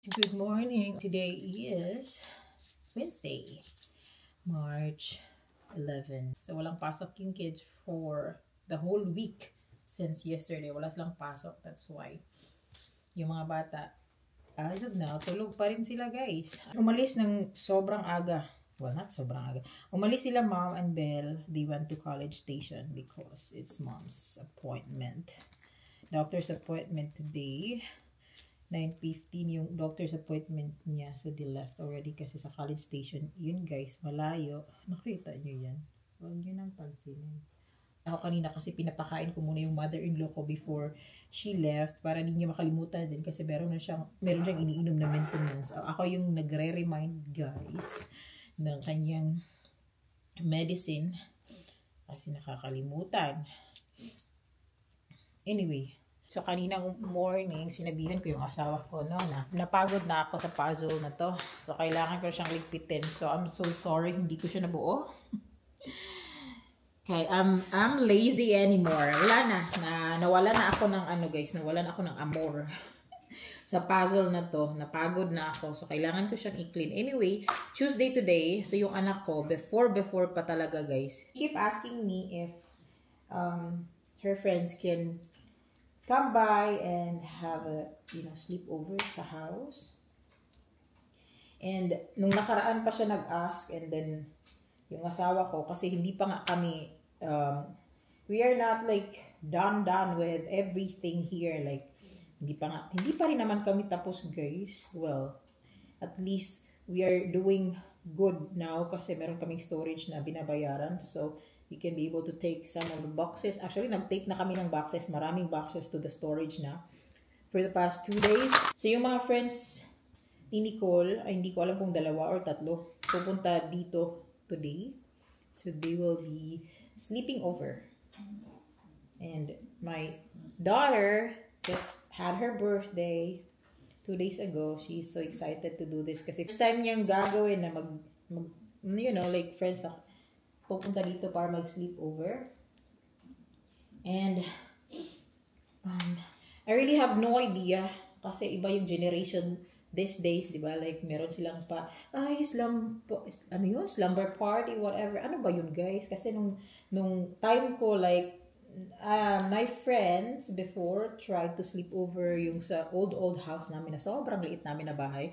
Good morning. Today is Wednesday, March 11. So walang pasok yung kids for the whole week since yesterday. Wala silang pasok. That's why yung mga bata, as of now, tulog pa rin sila guys. Umalis ng sobrang aga. Well, not sobrang aga. Umalis sila mom and Belle. They went to College Station because it's mom's appointment. Doctor's appointment today. 9:15 yung doctor's appointment niya. So, they left already kasi sa College Station. Yun guys, malayo. Nakita nyo yan. Huwag nyo nang pansinin. Ako kanina kasi pinapakain ko muna yung mother-in-law ko before she left para hindi niya makalimutan din kasi meron siyang iniinom na maintenance. Ako yung nagre-remind guys ng kanyang medicine kasi nakakalimutan. Anyway, so, kaninang morning, sinabihan ko yung asawa ko, no, na napagod na ako sa puzzle na to. So, kailangan ko siyang ligpitin. So, I'm so sorry, hindi ko siya nabuo. Okay, I'm lazy anymore. Wala na. Nawala na ako ng guys, nawala na ako ng amor. Sa puzzle na to, napagod na ako. So, kailangan ko siyang i-clean. Anyway, Tuesday today, so yung anak ko, before pa talaga, guys, keep asking me if her friends can come by and have a, sleepover sa house. And nung nakaraan pa siya nag-ask, and then yung asawa ko, kasi hindi pa nga kami, we are not like done with everything here. Like, hindi pa rin naman kami tapos guys. Well, at least we are doing good now kasi meron kaming storage na binabayaran. So, we can be able to take some of the boxes. Actually, nag-take na kami ng boxes. Maraming boxes to the storage na for the past 2 days. So, yung mga friends ni Nicole, ay hindi ko alam kung 2 or 3, pupunta dito today. So, they will be sleeping over. And my daughter just had her birthday 2 days ago. She's so excited to do this kasi first time niyang gagawin na like friends na pupunta dito para mag-sleep over. And I really have no idea kasi iba yung generation these days, di ba? Like, meron silang slumber party, whatever. Ano ba yun, guys? Kasi nung time ko, like, my friends before tried to sleep over yung sa old house namin na sobrang liit namin na bahay.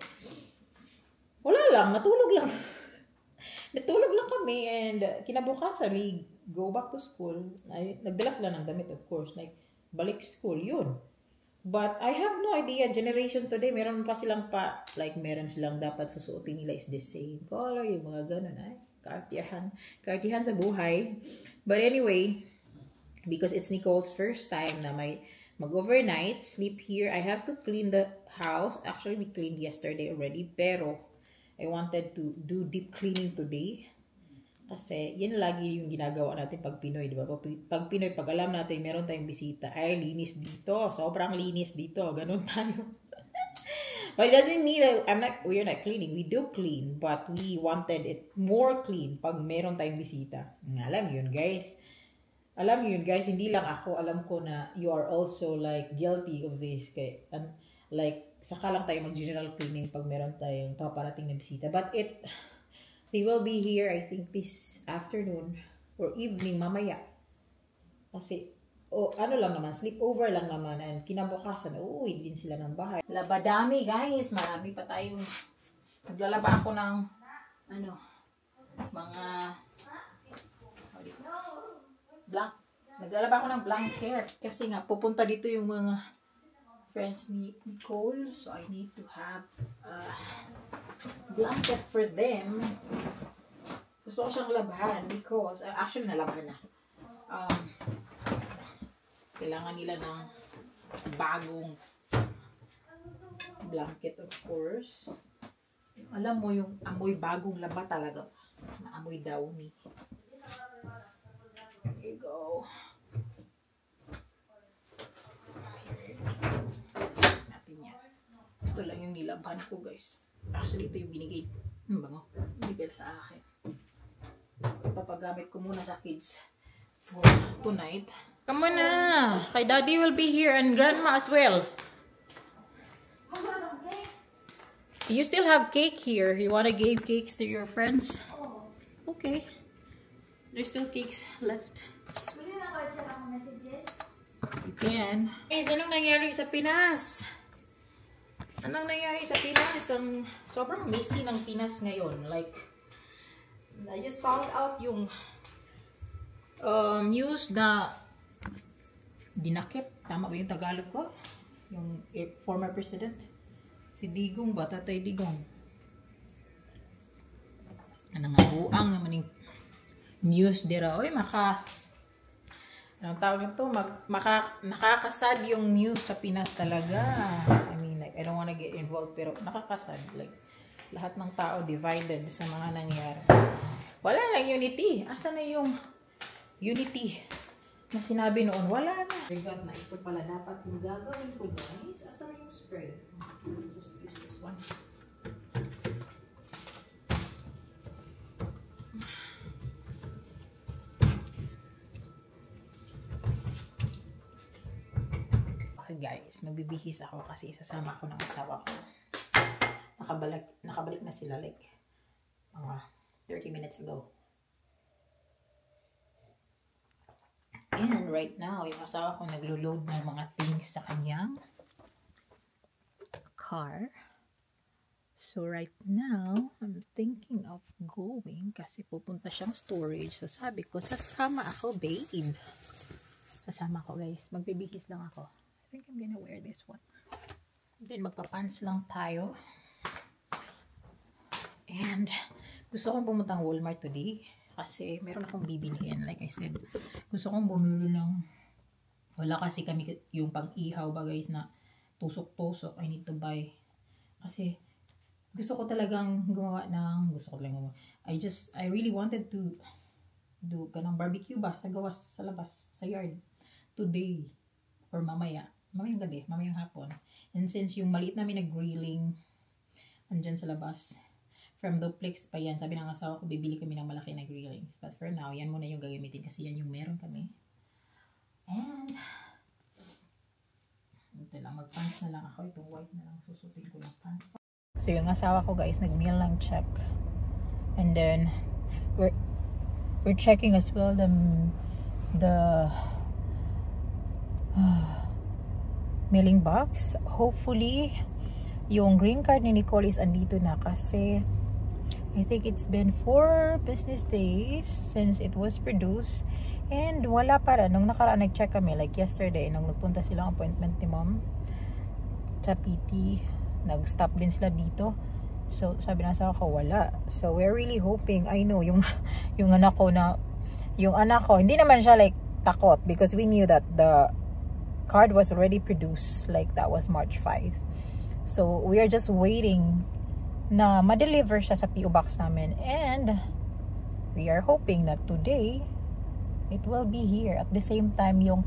Wala lang, natulog lang. Natulog lang kami and kinabukasan, we go back to school. Nagdala sila ng damit, of course. Like, balik school, yun. But I have no idea, generation today, meron pa silang meron silang dapat susuotin nila is the same color, yung mga ganun, Kartihan sa buhay. But anyway, because it's Nicole's first time na may mag-overnight, sleep here, I have to clean the house. Actually, we cleaned yesterday already, pero I wanted to do deep cleaning today. Kasi, yan lagi yung ginagawa natin pag Pinoy, di ba? Pag Pinoy, pag alam natin, meron tayong bisita, ay, linis dito. Sobrang linis dito. Ganun tayo. But it doesn't mean that we're not cleaning. We do clean, but we wanted it more clean pag meron tayong bisita. Alam yun, guys. Hindi lang ako. Alam ko na you are also like guilty of this. Like, saka lang tayo mag-general cleaning pag meron tayong paparating na bisita. But they will be here, I think, this afternoon or evening, mamaya. Kasi, lang naman, sleepover lang naman. And kinabukasan, uuwi din sila ng bahay. Labadami, guys. Marami pa tayong, naglalaba ako ng, naglalaba ako ng blanket. Kasi nga, pupunta dito yung mga friends ni Nicole, so I need to have a blanket for them. Gusto ko siyang labahan because, actually nalabahan na. Kailangan nila ng bagong blanket, of course. Alam mo yung amoy bagong laba talaga. Na amoy downy. There you go. Ito lang yung nilabhan ko, guys. Actually, ito yung binigay. Bango. Bibel sa akin. Ipapagamit ko muna sa kids for tonight. Come on na. Kay Daddy will be here and Grandma as well. You still have cake here. You want to give cakes to your friends? Oh. Okay. There's still cakes left. Pwede na kayo sa mga messages? You can. Guys, anong nangyari sa Pinas? Anong nangyari sa Pinas? Ang sobrang messy ng Pinas ngayon. Like, I just found out yung news na dinakip. Tama ba yung Tagalog ko? Yung former president. Si Digong ba? Tatay Digong. Anong buang naman yung news dira. Oy, anong tawag nito? Nakakasad yung news sa Pinas talaga. I mean, like, I don't wanna get involved, pero nakakasad. Like, lahat ng tao divided sa mga nangyari. Wala lang unity. Asa na yung unity na sinabi noon? Wala na. Forgot na ito pala dapat yung gagawin ko, guys. Asa na yung spray? Just use this one. Okay guys, magbibihis ako kasi isasama ko ng asawa ko. Nakabalik na sila like mga 30 minutes ago. And right now, yung asawa ko naglo-load ng mga things sa kanyang car. So right now, I'm thinking of going kasi pupunta siyang storage. So sabi ko, sasama ako, babe. Sasama ako guys. Magbibihis lang ako. I think I'm gonna wear this one. Then magpa-pants lang tayo. And gusto kong pumuntang Walmart today kasi meron akong bibilhin. Like I said, gusto kong bumili lang. Wala kasi kami yung pang-ihaw ba guys na tusok-tusok. I need to buy. Kasi gusto ko talagang gumawa ng, I really wanted to do ganang barbecue ba sa gawas sa labas, sa yard today or mamayang gabi, mamayang hapon. And since yung maliit namin na grilling andyan sa labas, from duplex pa yan, sabi ng asawa ko, bibili kami ng malaki na grillings. But for now, yan muna yung gagamitin kasi yan yung meron kami. And ito lang, mag-pants na lang ako. Itong white na lang, susutin ko yung pants. So yung asawa ko guys, nag-meal lang check. And then, we're checking as well the mailing box. Hopefully, yung green card ni Nicole is andito na kasi I think it's been 4 business days since it was produced and wala para. Nung nakaraan nag-check kami like yesterday nung nagpunta silang appointment ni mom sa PT, nag-stop din sila dito. So sabi na sa ako wala. So we're really hoping, I know yung anak ko hindi naman siya like takot because we knew that the card was already produced, like that was March 5. So we are just waiting na ma-deliver siya sa PO box namin, and we are hoping that today it will be here at the same time yung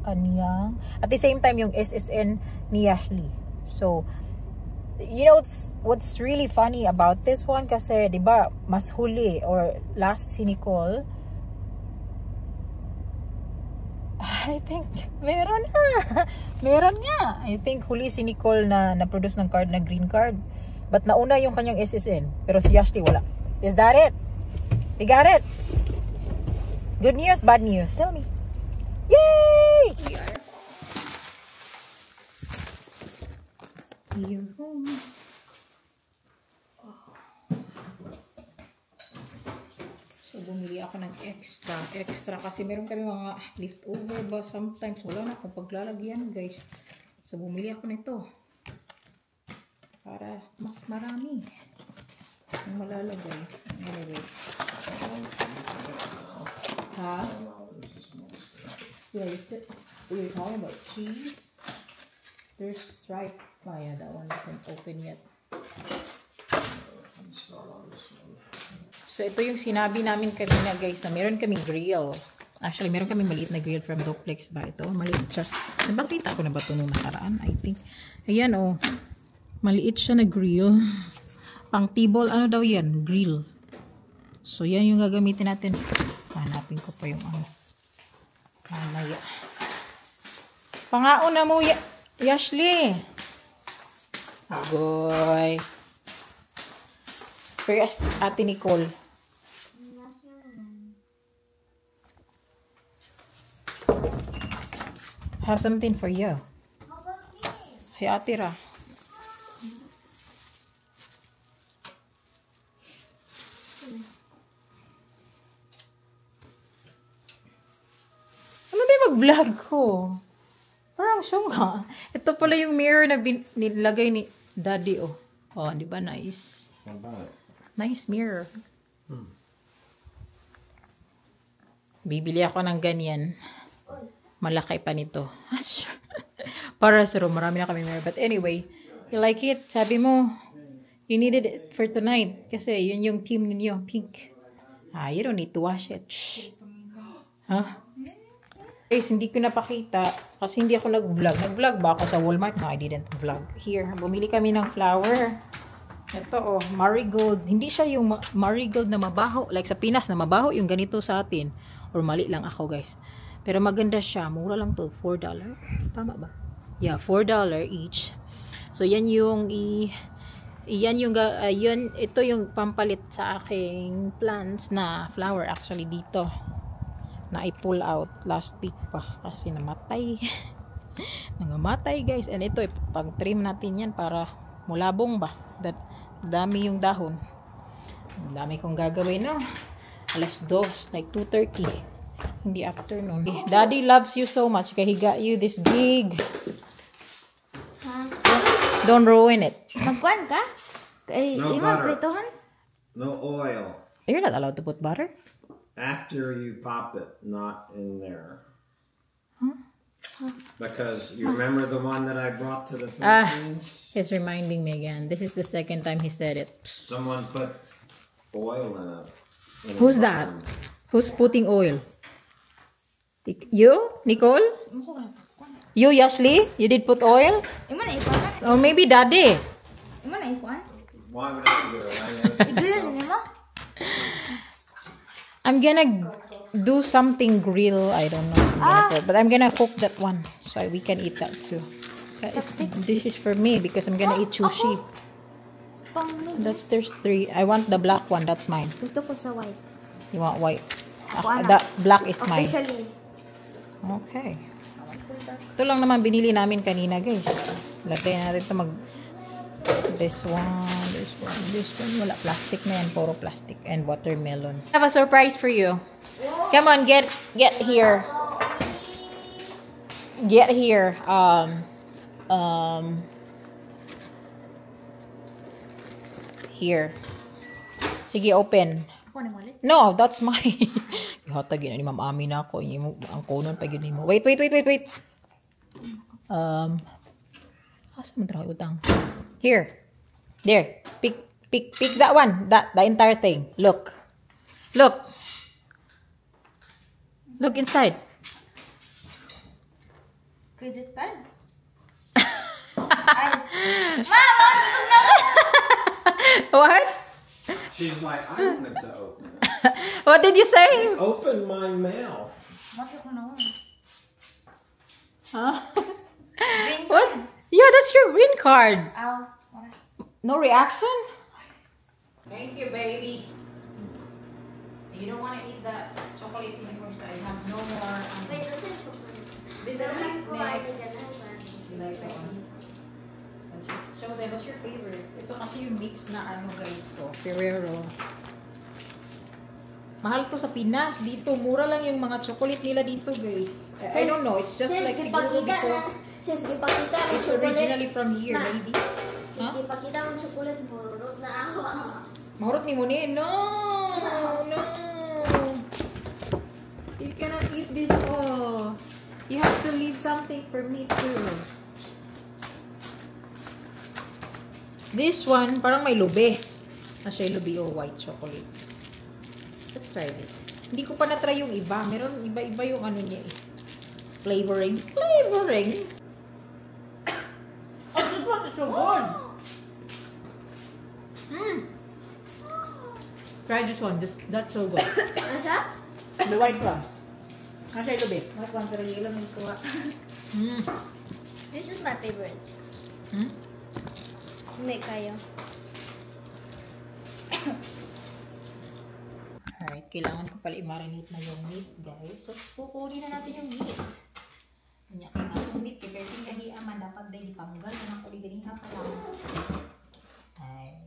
SSN ni Ashley. So you know what's really funny about this one kasi 'di ba mas huli or last si Nicole, I think meron nga. I think huli si Nicole na na-produce ng card na green card. But nauna yung kanyang SSN. Pero si Ashley wala. Is that it? You got it? Good news, bad news? Tell me. Yay! Here. So, bumili ako ng extra kasi meron kami mga leftover ba sometimes wala na akong paglalagyan guys. So, bumili ako nito para mas marami yung malalagay. Anyway. Ha? Yeah, we're talking about cheese. There's stripe. Oh yeah, that one isn't open yet. So, ito yung sinabi namin kanina guys na meron kaming grill. Actually, meron kaming maliit na grill from Duplex ba? Ito, maliit siya. Nabakita ko na ba ito nung nakaraan? I think. Ayan oh. Maliit siya na grill. Pang table, ano daw yan? Grill. So, yan yung gagamitin natin. Hanapin ko pa yung ano. Mamaya. Pangaon na mo, Yashley. Agoy. For Ate Nicole. Have something for you. How about me? Si Ate Ra. Ano ba yung mag-vlog ko? Parang syunga. Ito pala yung mirror na nilagay ni Daddy, oh. Oh, di ba? Nice. Nice mirror. Bibili ako ng ganyan. Malaki pa nito. Para sa room, marami na kami mirror. But anyway, you like it? Sabi mo, you needed it for tonight. Kasi yun yung team ninyo, pink. You don't need to wash it. Shh. Huh? Guys, hindi ko napakita kasi hindi ako nag-vlog. Nag-vlog ba ako sa Walmart? No, I didn't vlog. Here, bumili kami ng flower. Ito, oh, marigold. Hindi siya yung marigold na mabaho. Like sa Pinas na mabaho, yung ganito sa atin. Or mali lang ako, guys. Pero maganda siya. Mura lang to. $4. Tama ba? Yeah, $4 each. So, yan yung ito yung pampalit sa aking plants na flower actually dito. Na i-pull out last week pa kasi namatay. Nangamatay, guys. And ito, pag-trim natin yan para mulabong ba. Dami yung dahon. Dami kong gagawin, no? Alas 2, like 2:30. Hindi afternoon. Daddy loves you so much kaya he got you this big. Don't ruin it. Magkuhan ka? No butter. Pritohan? No oil. You're not allowed to put butter. After you pop it, not in there. Because you remember the one that I brought to the Philippines? He's reminding me again. This is the second time he said it. Someone put oil in it. Who's that? Who's putting oil? You? Nicole? You, Yashli? You did put oil? Imo na ikuan na? Or maybe Daddy? Imo na ikuan? Why would I do it? I-grill din mo? I'm gonna do something grill. I don't know. But I'm gonna cook that one. So we can eat that too. So this is for me because I'm gonna eat sushi. There's 3. I want the black one. That's mine. Gusto ko sa white. You want white? That black is mine. Officially. Okay. Ito lang naman binili namin kanina, guys. Lagay natin ito this one. Wala, plastic na yan. Puro plastic and watermelon. I have a surprise for you. Come on, get here. Get here. Here. Sige, open. Ako na malit. No, that's mine. Ihatagin ni Ma'am Ami na ako. Ang kunon pa yun mo. Wait. Asa mo trabaho utang? Here. There. Pick that one. The entire thing. Look inside. Credit card? What? She's like, I wanted to open it. What did you say? Open my mail. Bakit ko na Huh? What? Yeah, that's your green card. Ow. No reaction? Thank you, baby. You don't want to eat that chocolate anymore, so I have no more. Wait, this is chocolate. These are like next. You like that one? Show them, what's your favorite? Ito kasi yung mix na ano, guys, to. Ferrero. Mahal to sa Pinas. Dito, mura lang yung mga chocolate nila dito, guys. I don't know. It's just like siguro because Sis, gipakita mo it's chocolate. originally from here, Ma. maybe. Sis, Huh? gipakita mo chocolate mo. Rot na ako. Mahurot ni mo ni. No! You cannot eat this all. You have to leave something for me too. This one, parang may lube. Siya yung lube o white chocolate. Let's try this. Hindi ko pa na-try yung iba. Meron iba-iba yung ano niya eh. Flavoring. Oh, this one is so good. Try this one. That's so good. Asa? The white one. Nasa yung lube. Mas pang-try lang yung kuha. This is my favorite. May kayo. Alright, kailangan ko pala i-marinate na yung meat, guys. So, kukunin na natin yung meat. Kanya kayo nga yung meat, kaya pwedeng kahiaman, dapat din ipanggal na ng kuliganiha pa lang. Ay.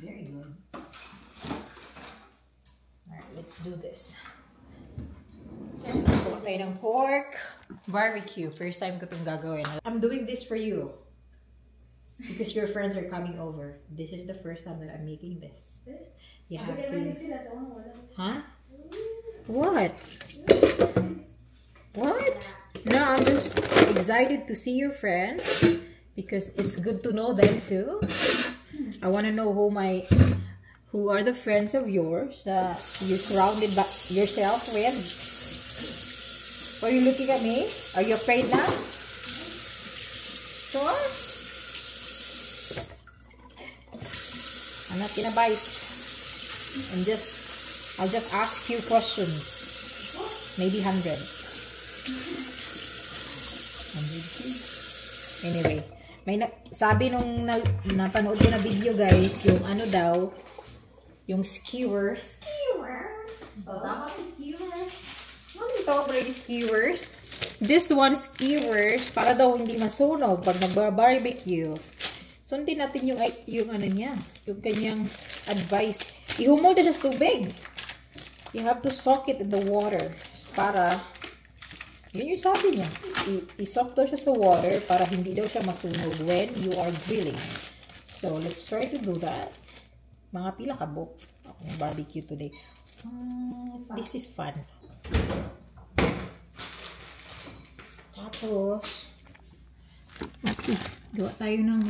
Very good. Alright, let's do this. Kuha tayo ng pork barbecue. First time ko itong gagawin. I'm doing this for you. Because your friends are coming over. This is the first time that I'm making this. You have to... Huh? What? What? No, I'm just excited to see your friends. Because it's good to know them too. I want to know who are the friends of yours that you surrounded by yourself with. Are you looking at me? Are you afraid now? Sure? I'm not gonna bite. I'll just ask you questions. Maybe 100. Anyway, sabi nung napanood ko na video, guys, yung ano daw, yung skewers. Oh, tama yung skewers. Ano yung tawag mo yung skewers? This one skewers, para daw hindi masunog pag nag-barbecue. Sundin natin yung ano niya, yung kanyang advice. Ihumol na siya sa tubig. You have to soak it in the water para, yun yung sabi niya. I-soak daw siya sa water para hindi daw siya masunog when you are grilling. So, let's try to do that. Mga pila kabok akong barbecue today. This is fun. Tapos, okay, gawa tayo ng,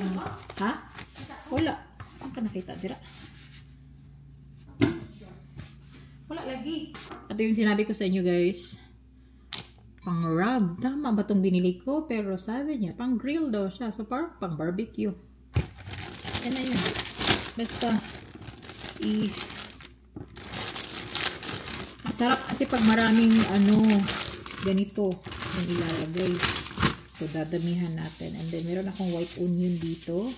ha? Wala. Ang ka nakita, dira? Wala lagi. Ito yung sinabi ko sa inyo, guys. Pang rub. Tama ba itong binili ko? Pero sabi niya, pang grill daw siya. So, parang pang barbecue. Yan na yun. Basta, masarap kasi pag maraming, ganito, yung ilalagay. So, dadamihan natin. And then, meron akong white onion dito.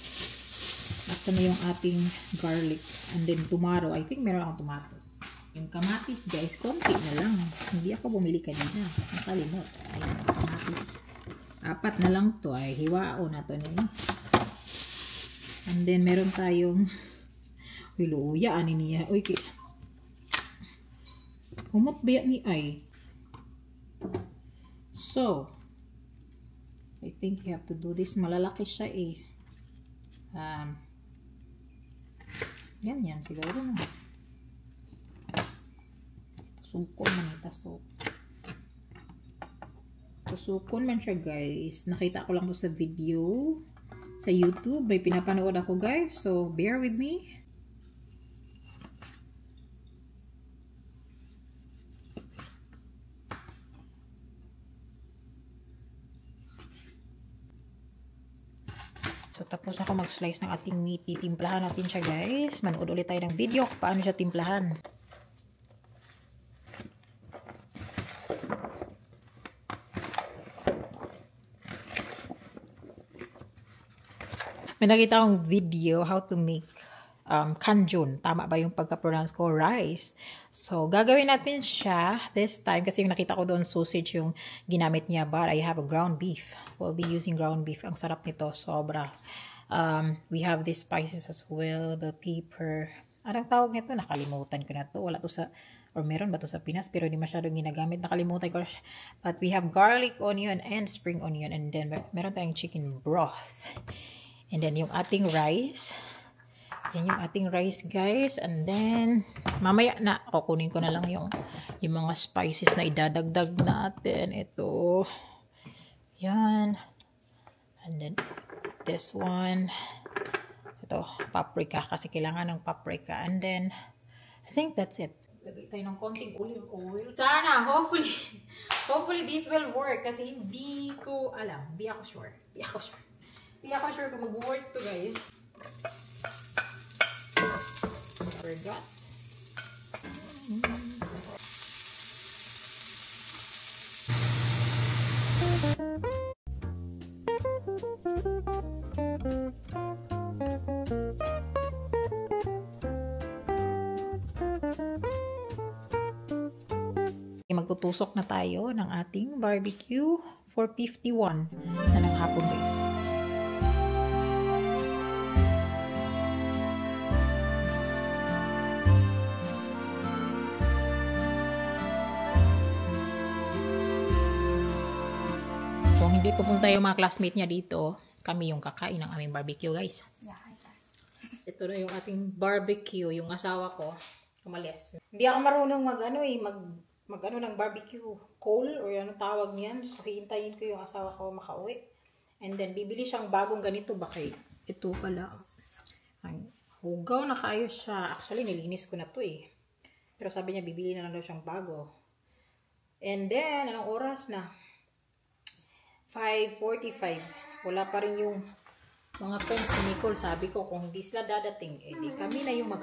Nasa na yung ating garlic. And then, tomato. I think meron akong tomato. Yung kamatis, guys, konti na lang. Hindi ako bumili kanina. Nakalimot. Ayun, kamatis. 4 na lang to. Ay, hiwao na to nila. And then, meron tayong luya, ani niya. Uy, humot ba yan ni ay? So, I think you have to do this. Malalaki siya eh. Yan siguro na. Sukon man ito. So, sukon man siya, guys. Nakita ko lang to sa video. Sa YouTube. May pinapanood ako, guys. So, bear with me. So, tapos na ako mag-slice ng ating meat. Titimplahan natin siya, guys. Manood ulit tayo ng video kung paano siya timplahan. May nakita akong video how to make kanjun. Tama ba yung pagka-pronounce ko? Rice. So, gagawin natin siya this time kasi yung nakita ko doon sausage yung ginamit niya. But I have a ground beef. We'll be using ground beef. Ang sarap nito. Sobra. We have these spices as well. The pepper. Anong tawag nito? Nakalimutan ko na to. Wala to sa, or meron ba to sa Pinas? Pero di masyadong ginagamit. Nakalimutan ko. But we have garlic, onion, and spring onion. And then, meron tayong chicken broth. And then, yung ating rice. Yan yung ating rice, guys. And then, mamaya na, kukunin ko na lang yung mga spices na idadagdag natin. Ito. Yan. And then, this one. Ito, paprika. Kasi kailangan ng paprika. And then, I think that's it. Lagay tayo ng konting olive oil. Sana, hopefully this will work. Kasi hindi ko alam. Hindi ako sure. Hindi ako sure kung mag-work to, guys. Forgot. magtutusok na tayo ng ating barbecue 4:51 na ng hapon guys. So hindi pupunta yung mga classmate niya dito, kami yung kakain ng aming barbecue guys. Ito na yung ating barbecue, yung asawa ko, umalis. Hindi ako marunong mag ng barbecue coal or ano tawag niyan. So hihintayin ko yung asawa ko makauwi. And then bibili siyang bagong ganito baka ito pala. Ay, hugaw na kayo siya. Actually nilinis ko na to eh. Pero sabi niya bibili na lang daw siyang bago. And then anong oras na? 5:45. Wala pa rin yung mga friends ni Nicole. Sabi ko kung hindi sila dadating, di kami na yung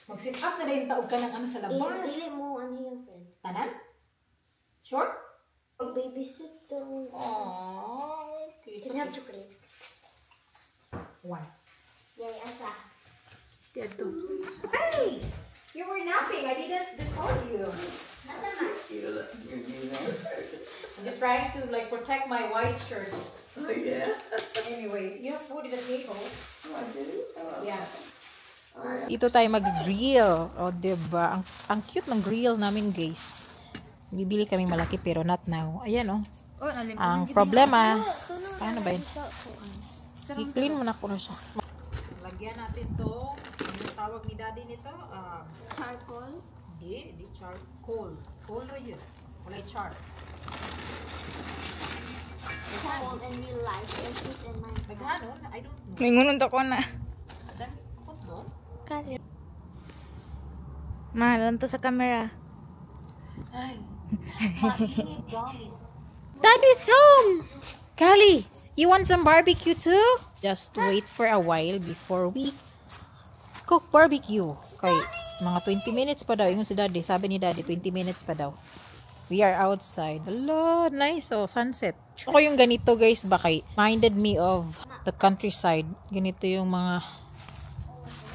mag-sit up na yung taog ka ng sa labas. Dili mo yung friend. Tanan? Sure? Babysit daw. Aww. Can you have chocolate? One. Yay, asa. Dito. Hey! You were napping. I didn't disturb you. Asa man? I'm just trying to protect my white shirt. Oh, yeah. Anyway, you have food in the table. Oh, I do? Oh. Yeah. Dito tayo mag-grill. O, diba? Ang cute ng grill namin, guys. Bibili kami malaki pero not now. Ayan, oh. Ang problema, paano ba yun? I-clean mo na ko na siya. Lagyan natin to. Ano tawag ni daddy nito? Charcoal? Hindi charcoal. Coal rin yun. Wala char. Charcoal in real life. It's just in my Magkano? I don't know. May ngunong ko na. Dami put mo? Kali. Mahal to sa camera. Ay. Mainit, guys. Daddy's home! Kali, You want some barbecue too? Just wait for a while before we cook barbecue. Okay, mga 20 minutes pa daw. Yung si daddy, sabi ni daddy, 20 minutes pa daw. We are outside. Hello, nice. Oh, sunset. Ako yung ganito guys, baka minded me of the countryside. Ganito yung mga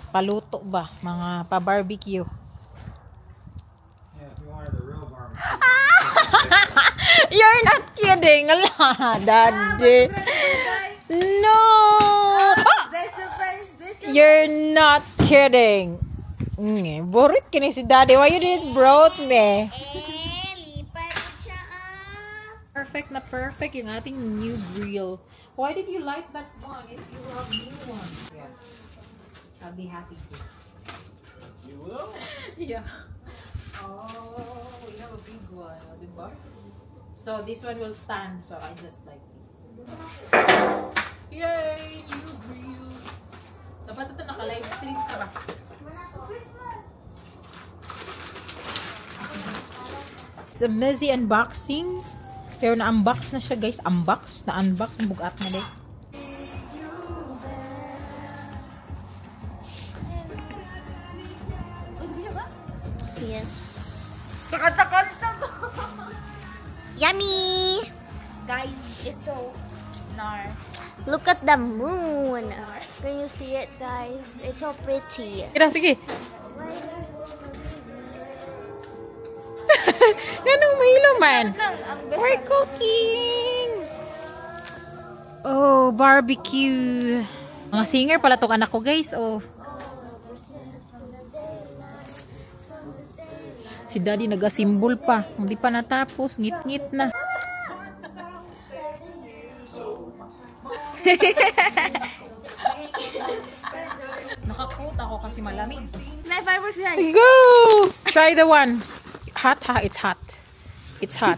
paluto ba? Mga pa-barbecue. Yeah, if you wanted the real barbecue. You're not kidding. Ala, daddy. No. You're not kidding. Borit kini si daddy. Why you didn't brought me? Perfect na perfect yung ating new grill. Why did you like that one if you have new one? Yeah. I'll be happy too. You will? Yeah. Oh, we have a big one. Diba? So this one will stand. So I just like this. Yay! New grills. Dapat ito naka-live stream ka ba? It's a messy unboxing. Pero na-unbox na siya guys. Unbox. Na-unbox. Bugat na din. Yes. Yummy! Guys, it's so nar. Look at the moon. Can you see it, guys? It's so pretty. Kira, sige. Ganong mahilo man. We're cooking. Oh, barbecue. Mga singer pala tong anak ko, guys. Oh. Si daddy nag-asimbol pa. Hindi pa natapos. Ngit-ngit na. Naka-coat ako kasi malamig. Go! Try the one. Hot, ha? It's hot. It's hot.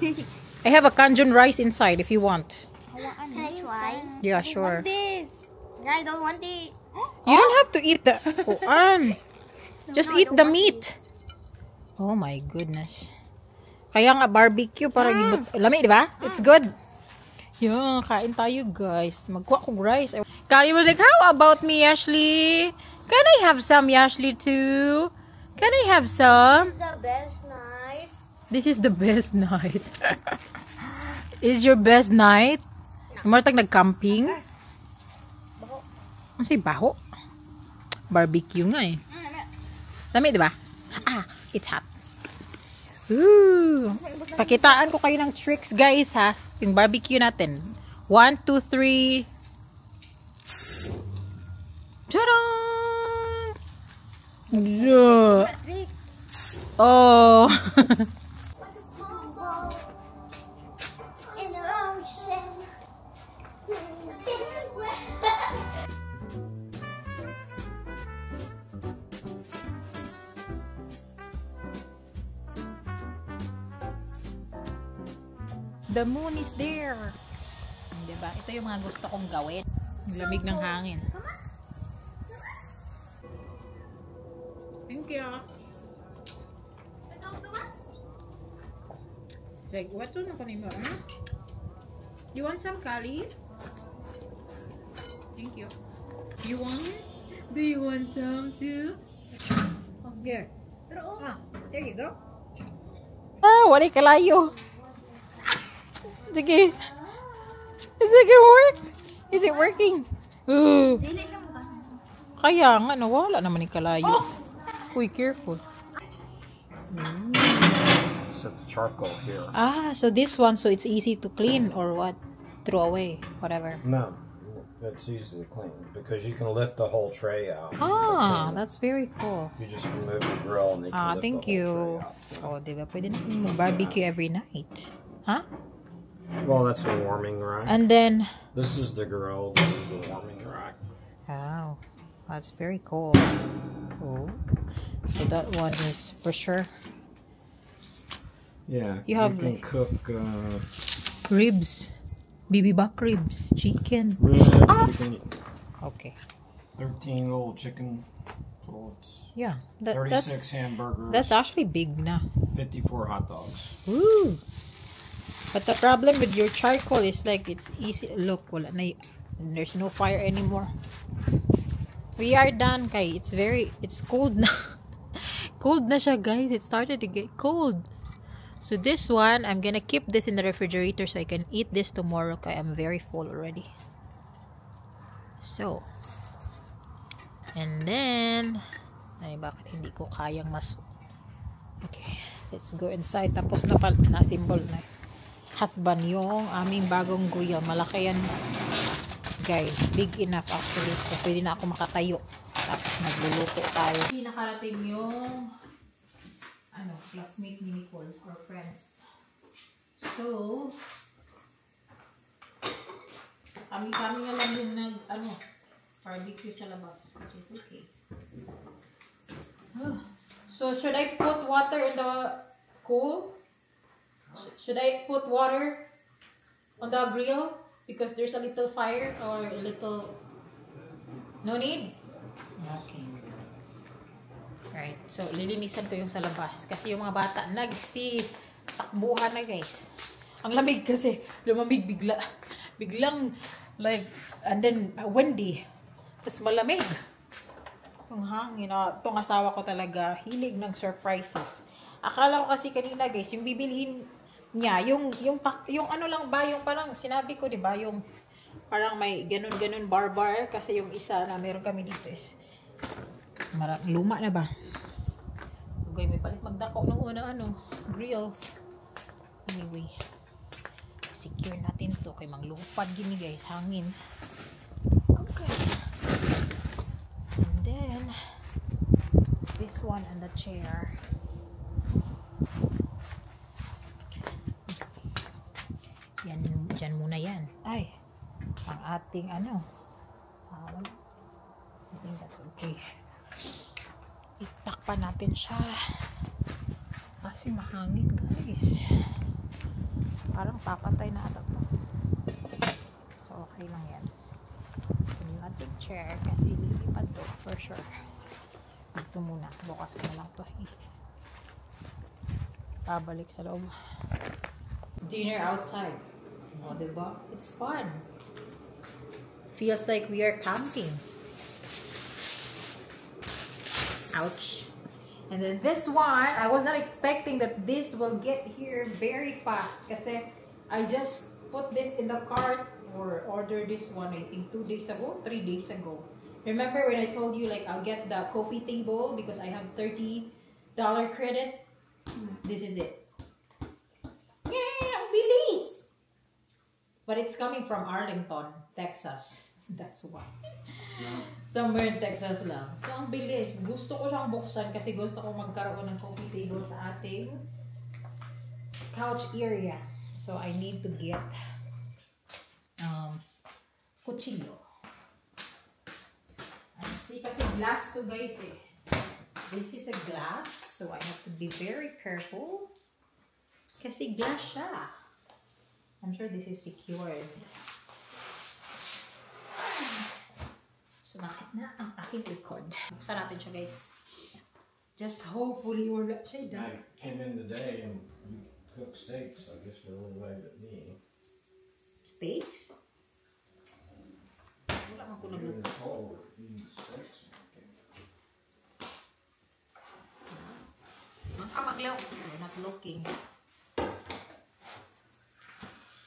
I have a Kanjun rice inside if you want. Can I try? Yeah, sure. I don't want it. You don't have to eat the... Just eat the meat. Oh my goodness. Kaya nga barbecue para gibot. Lami, di ba? It's good. Yeah, kain tayo guys. Magkuha kong rice. Kali was like, how about me, Ashley? Can I have some, Ashley, too? Can I have some? The best night. This is the best night. Is your best night? Martag nag-camping? Ano say baho? Barbecue nga eh. Lami, di ba? Ah, it's hot. Ooh. Pakitaan ko kayo ng tricks, guys, ha? Yung barbecue natin. 1, 2, 3. Ta-da! Yeah. Oh. In the ocean. The moon is there. Diba? Ito yung mga gusto kong gawin. Ang lamig ng hangin. Thank you. Like, what's on ako nimo? Huh? You want some, Kali? Thank you. You want it? Do you want some too? Oh, here. Ah, there you go. Ah, wala kalayo. Sige. Is it gonna work? Is it working? Kaya nga, nawala naman yung kalayo. Uy, careful. Set the charcoal here. Ah, so this one, so it's easy to clean or what? Throw away, whatever. No, it's easy to clean because you can lift the whole tray out. Ah, that's very cool. You just remove the grill and they can Ah, lift thank the you. whole tray out. Oh, diba? Pwede na mag-barbecue every night. Huh? Well, that's a warming rack. And then, This is the grill. This is the warming rack. wow, that's very cool. Oh, so that one is for sure. Yeah, You have can like- cook Ribs. Baby back ribs. Chicken. ribs. You can eat Okay. 13 little chicken pullets, Yeah. 36 hamburgers, That's actually big na. 54 hot dogs. Woo! But the problem with your charcoal is like it's easy. Look, wala na there's no fire anymore. We are done, kay. It's cold na. Cold na siya, guys. It started to get cold. So this one, I'm gonna keep this in the refrigerator so I can eat this tomorrow, kay I'm very full already. So, and then, ay, bakit hindi ko kayang okay, let's go inside. Tapos na-symbol na husband yung aming bagong grill. Malaki yan, guys. Big enough actually. So, pwede na ako makatayo. Tapos magluluto tayo. Hindi nakarating yung classmate ni Nicole or friends. So, kami nga lang yung barbecue sa labas, which is okay. So, should I put water in the coal? Should I put water on the grill because there's a little fire or a little... No need? Okay. Right. So, lilinisan ko yung sa labas. Kasi yung mga bata, takbuhan na, guys. Ang lamig kasi. Lumamig bigla. Biglang, like, and then, windy. Tapos malamig. Yung hangin. Itong asawa ko talaga, hilig ng surprises. Akala ko kasi kanina, guys, yung bibilhin niya, yung ano lang ba, yung parang, sinabi ko, di ba, yung parang may ganun-ganun bar-bar. Kasi yung isa na meron kami dito is, luma na ba? Okay, may palit magdako ng una grills. Anyway, secure natin to kay manglupad gini, guys, hangin. Okay. And then this one and the chair. Yan, dyan muna yan. Ay, ang ating I think that's okay. Itakpan natin siya kasi mahangin, guys. Parang papatay na ata to. So okay lang yan. Yung ating chair kasi ililipad to for sure. Dito muna, bukas ko na lang to. Pabalik sa loob. Dinner outside. O, diba? It's fun. Feels like we are camping. Ouch. And then this one, I was not expecting that this will get here very fast kasi I just put this in the cart or ordered this one I think 2 days ago, 3 days ago. Remember when I told you like I'll get the coffee table because I have $30 credit This is it. Yay! Ang bilis! But it's coming from Arlington, Texas. That's why. Somewhere in Texas lang. So, ang bilis. Gusto ko siyang buksan kasi gusto ko magkaroon ng coffee table sa ating couch area. So, I need to get kutsilyo. See, kasi glass to guys eh. This is a glass, so I have to be very careful. Kasi glass siya. I'm sure this is secured. Sumakit na ang aking likod. Buksan natin siya guys. Just hopefully wala siya done. I came in today and you cook steaks. I guess we're only right at me. Steaks? Wala man ko You're in nagluto. the cold eating steaks. Magkamaglaw. We're not looking.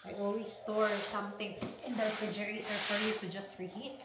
I always store something in the refrigerator for you to just reheat.